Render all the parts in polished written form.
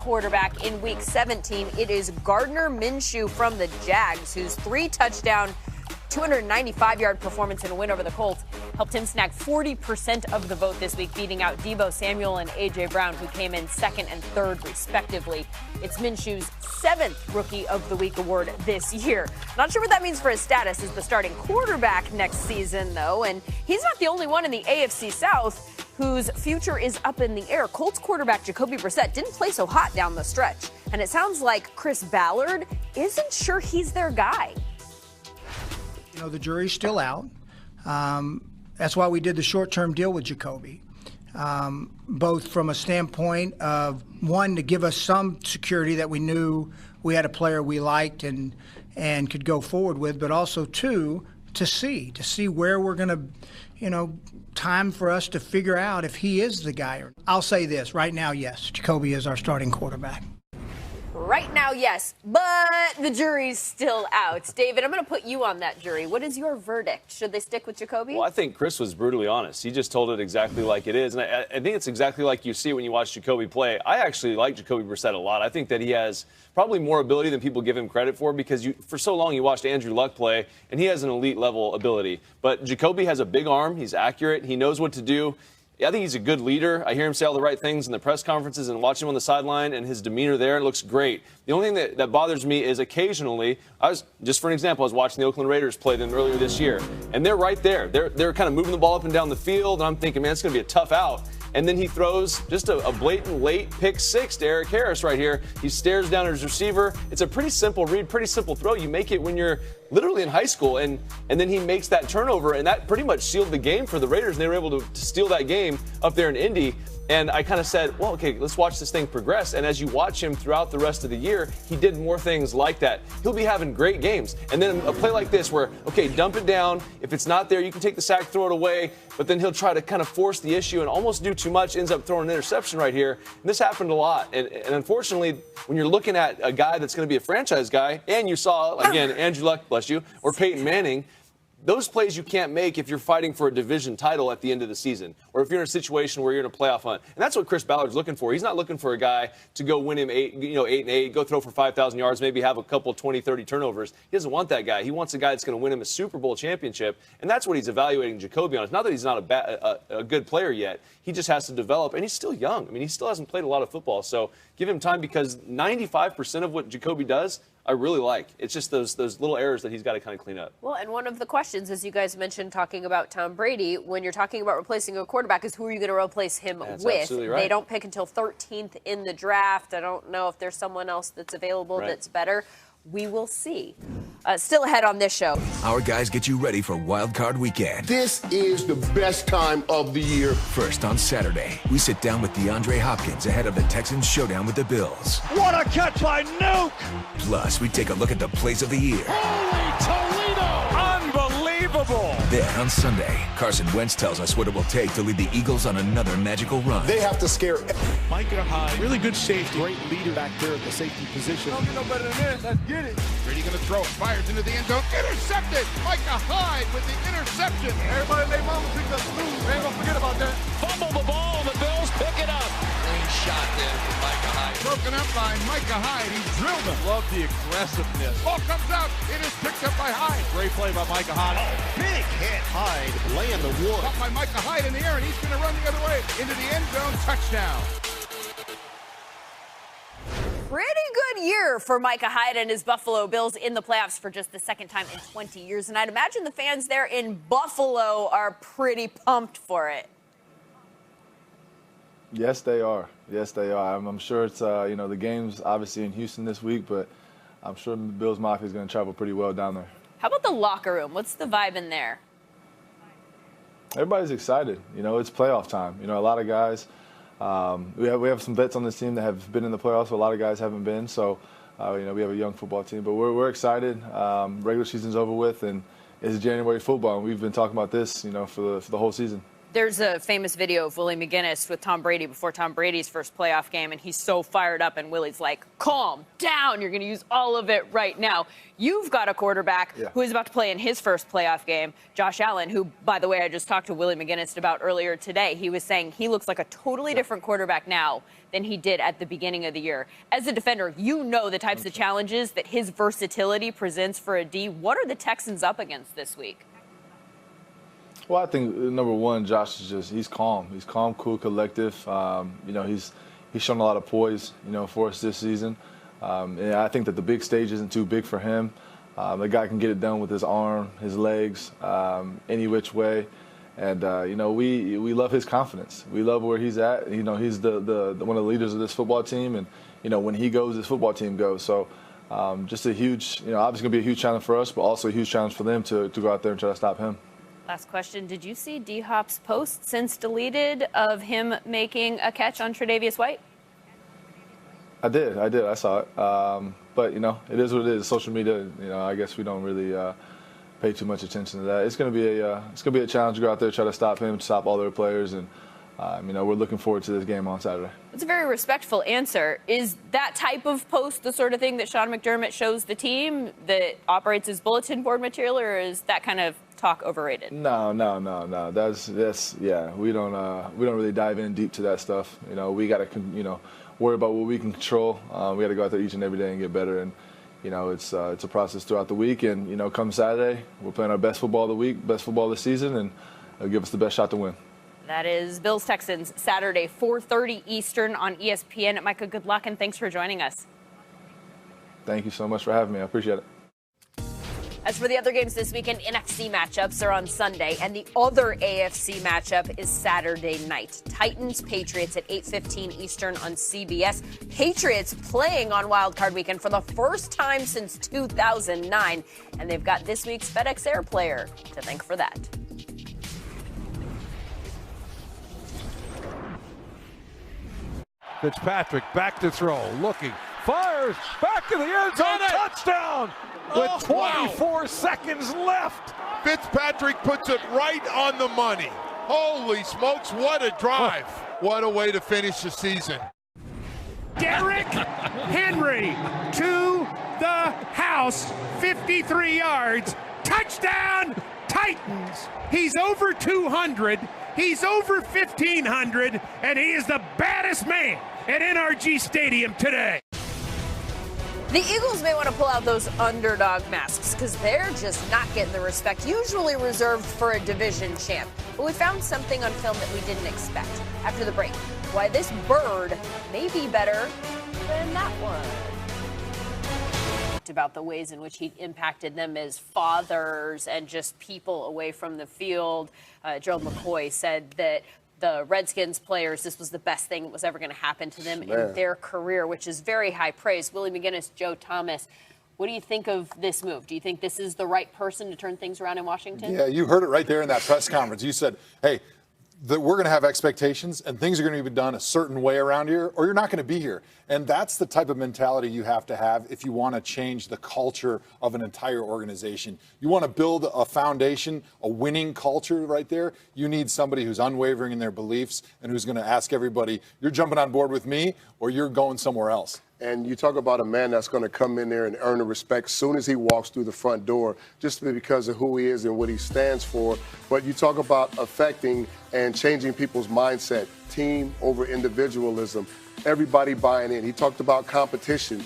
Quarterback in Week 17, it is Gardner Minshew from the Jags, whose 3-touchdown, 295-yard performance in a win over the Colts helped him snag 40% of the vote this week, beating out Deebo Samuel and A.J. Brown, who came in second and third, respectively. It's Minshew's 7th Rookie of the Week award this year. Not sure what that means for his status as the starting quarterback next season, though, and he's not the only one in the AFC South whose future is up in the air. Colts quarterback Jacoby Brissett didn't play so hot down the stretch, and it sounds like Chris Ballard isn't sure he's their guy. You know, the jury's still out. That's why we did the short-term deal with Jacoby, both from a standpoint of, one, to give us some security that we knew we had a player we liked and could go forward with, but also, two, to see where we're going to, time for us to figure out if he is the guy. I'll say this, right now, yes, Jacoby is our starting quarterback. Right now, yes, but the jury's still out. David, I'm going to put you on that jury. What is your verdict? Should they stick with Jacoby? Well, I think Chris was brutally honest. He just told it exactly like it is. And I think it's exactly like you see when you watch Jacoby play. I actually like Jacoby Brissett a lot. I think that he has probably more ability than people give him credit for, because for so long you watched Andrew Luck play, and he has an elite level ability. But Jacoby has a big arm. He's accurate. He knows what to do. I think he's a good leader. I hear him say all the right things in the press conferences and watch him on the sideline, and his demeanor there looks great. The only thing that bothers me is occasionally, just for an example, I was watching the Oakland Raiders play them earlier this year, and they're right there. They're kind of moving the ball up and down the field, and I'm thinking, man, it's going to be a tough out. And then he throws just a blatant late pick six to Eric Harris right here. He stares down at his receiver. It's a pretty simple read, pretty simple throw. You make it when you're literally in high school, and then he makes that turnover, and that pretty much sealed the game for the Raiders, and they were able to steal that game up there in Indy. And I kind of said, well, okay, let's watch this thing progress. And as you watch him throughout the rest of the year, he did more things like that. He'll be having great games. And then a play like this where, okay, dump it down. If it's not there, you can take the sack, throw it away. But then he'll try to kind of force the issue and almost do too much, ends up throwing an interception right here. And this happened a lot. And unfortunately, when you're looking at a guy that's going to be a franchise guy, and you saw, again, Andrew Luck, bless you, or Peyton Manning, those plays you can't make if you're fighting for a division title at the end of the season, or if you're in a situation where you're in a playoff hunt. And that's what Chris Ballard's looking for. He's not looking for a guy to go win him 8-8, go throw for 5,000 yards, maybe have a couple 20, 30 turnovers. He doesn't want that guy. He wants a guy that's going to win him a Super Bowl championship, and that's what he's evaluating Jacoby on. It's not that he's not a good player yet. He just has to develop, and he's still young. I mean, he still hasn't played a lot of football, so give him time, because 95% of what Jacoby does, I really like. It's just those little errors that he's got to kind of clean up. Well, and one of the questions, as you guys mentioned, talking about Tom Brady, when you're talking about replacing a quarterback, is who are you going to replace him with? Absolutely right. They don't pick until 13th in the draft. I don't know if there's someone else that's available that's better. We will see. Still ahead on this show. Our guys get you ready for Wild Card Weekend. This is the best time of the year. First on Saturday, we sit down with DeAndre Hopkins ahead of the Texans showdown with the Bills. What a catch by Nuke! Plus, we take a look at the plays of the year. Holy Toledo! Unbelievable! Then on Sunday, Carson Wentz tells us what it will take to lead the Eagles on another magical run. They have to scare. Micah Hyde, really good safety. Great leader back there at the safety position. Don't get no better than this. Let's get it. Brady going to throw. Fires into the end zone. Intercepted. Micah Hyde with the interception. Everybody in their mama picked up the news. They ain't going to forget about that. Fumble the ball, and the Bills pick it up. Clean shot there from Micah Hyde. Broken up by Micah Hyde. He drilled him. Love the aggressiveness. Ball comes out. It is picked up by Hyde. Great play by Micah Hyde. Big hit. Hyde laying the wood. Caught by Micah Hyde in the air, and he's going to run the other way into the end zone. Touchdown. Pretty good year for Micah Hyde and his Buffalo Bills in the playoffs for just the second time in 20 years. And I'd imagine the fans there in Buffalo are pretty pumped for it. Yes, they are. Yes, they are. I'm sure it's, the game's obviously in Houston this week, but I'm sure the Bills Mafia is going to travel pretty well down there. How about the locker room? What's the vibe in there? Everybody's excited. It's playoff time. A lot of guys, we have some vets on this team that have been in the playoffs, but a lot of guys haven't been. So, we have a young football team, but we're excited. Regular season's over with, and it's January football, and we've been talking about this, for the whole season. There's a famous video of Willie McGinnis with Tom Brady before Tom Brady's first playoff game, and he's so fired up, and Willie's like, calm down. You're going to use all of it right now. You've got a quarterback who is about to play in his first playoff game, Josh Allen, who, by the way, I just talked to Willie McGinnis about earlier today. He was saying he looks like a totally different quarterback now than he did at the beginning of the year. As a defender, you know the types of challenges that his versatility presents for a D. What are the Texans up against this week? Well, I think number one, Josh is he's calm. He's calm, cool, collective. He's shown a lot of poise, for us this season. And I think that the big stage isn't too big for him. The guy can get it done with his arm, his legs, any which way. And we love his confidence. We love where he's at. He's the one of the leaders of this football team, and when he goes, this football team goes. So just a huge, obviously gonna be a huge challenge for us, but also a huge challenge for them to go out there and try to stop him. Last question. Did you see D-Hop's post, since deleted, of him making a catch on Tre'Davious White? I did. I saw it. But, it is what it is. Social media, I guess we don't really pay too much attention to that. It's going to be a challenge to go out there, try to stop him, stop all their players. And, we're looking forward to this game on Saturday. It's a very respectful answer. Is that type of post the sort of thing that Sean McDermott shows the team that operates as bulletin board material, or is that kind of talk overrated? No. That's yeah. We don't really dive in deep to that stuff. We got to worry about what we can control. We got to go out there each and every day and get better. And it's a process throughout the week. And come Saturday, we're playing our best football of the week, best football of the season, and it'll give us the best shot to win. That is Bills Texans Saturday, 4:30 Eastern on ESPN. Micah, good luck and thanks for joining us. Thank you so much for having me. I appreciate it. As for the other games this weekend, NFC matchups are on Sunday, and the other AFC matchup is Saturday night. Titans-Patriots at 8:15 Eastern on CBS. Patriots playing on Wild Card Weekend for the first time since 2009, and they've got this week's FedEx Air player to thank for that. Fitzpatrick back to throw, looking, fires, back to the end zone, touchdown! With 24 seconds left. Fitzpatrick puts it right on the money. Holy smokes, what a drive. What a way to finish the season. Derrick Henry to the house, 53 yards, touchdown Titans. He's over 200, he's over 1,500, and he is the baddest man at NRG Stadium today. The Eagles may want to pull out those underdog masks because they're just not getting the respect usually reserved for a division champ. But we found something on film that we didn't expect. After the break, why this bird may be better than that one. About the ways in which he impacted them as fathers and just people away from the field. Gerald McCoy said that the Redskins players, this was the best thing that was ever going to happen to them in their career, which is very high praise. Willie McGinnis, Joe Thomas, what do you think of this move? Do you think this is the right person to turn things around in Washington? Yeah, you heard it right there in that press conference. You said, hey, we're going to have expectations and things are going to be done a certain way around here or you're not going to be here. And that's the type of mentality you have to have if you want to change the culture of an entire organization. You want to build a foundation, a winning culture right there. You need somebody who's unwavering in their beliefs and who's going to ask everybody, you're jumping on board with me or you're going somewhere else. And you talk about a man that's going to come in there and earn the respect as soon as he walks through the front door, just because of who he is and what he stands for. But you talk about affecting and changing people's mindset, team over individualism, everybody buying in. He talked about competition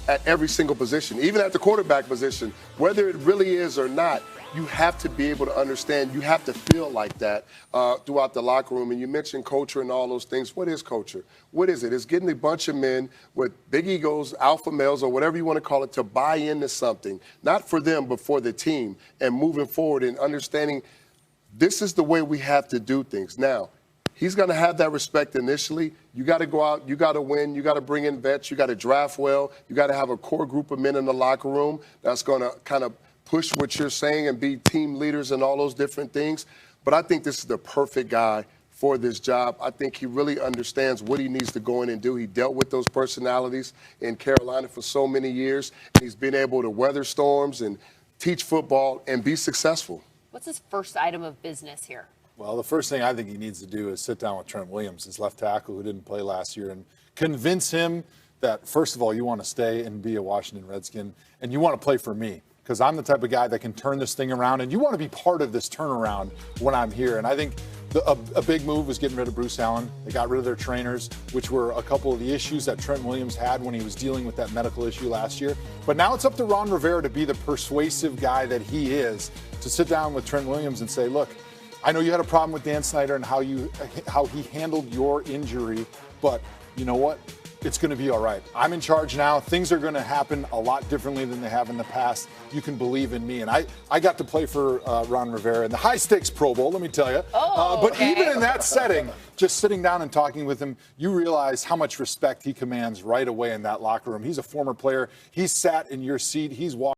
at every single position, even at the quarterback position, whether it really is or not. You have to be able to understand. You have to feel like that throughout the locker room. And you mentioned culture and all those things. What is culture? What is it? It's getting a bunch of men with big egos, alpha males, or whatever you want to call it, to buy into something, not for them, but for the team, and moving forward and understanding this is the way we have to do things. Now, he's going to have that respect initially. You got to go out. You got to win. You got to bring in vets. You got to draft well. You got to have a core group of men in the locker room that's going to kind of push what you're saying and be team leaders and all those different things. But I think this is the perfect guy for this job. I think he really understands what he needs to go in and do. He dealt with those personalities in Carolina for so many years. And he's been able to weather storms and teach football and be successful. What's his first item of business here? Well, the first thing I think he needs to do is sit down with Trent Williams, his left tackle who didn't play last year, and convince him that, first of all, you want to stay and be a Washington Redskin, and you want to play for me, because I'm the type of guy that can turn this thing around, and you want to be part of this turnaround when I'm here. And I think a big move was getting rid of Bruce Allen. They got rid of their trainers, which were a couple of the issues that Trent Williams had when he was dealing with that medical issue last year. But now it's up to Ron Rivera to be the persuasive guy that he is, to sit down with Trent Williams and say, look, I know you had a problem with Dan Snyder and how he handled your injury, but you know what? It's going to be all right. I'm in charge now. Things are going to happen a lot differently than they have in the past. You can believe in me. And I got to play for Ron Rivera in the high-stakes Pro Bowl, let me tell you. But even in that setting, just sitting down and talking with him, you realize how much respect he commands right away in that locker room. He's a former player. He's sat in your seat. He's walked.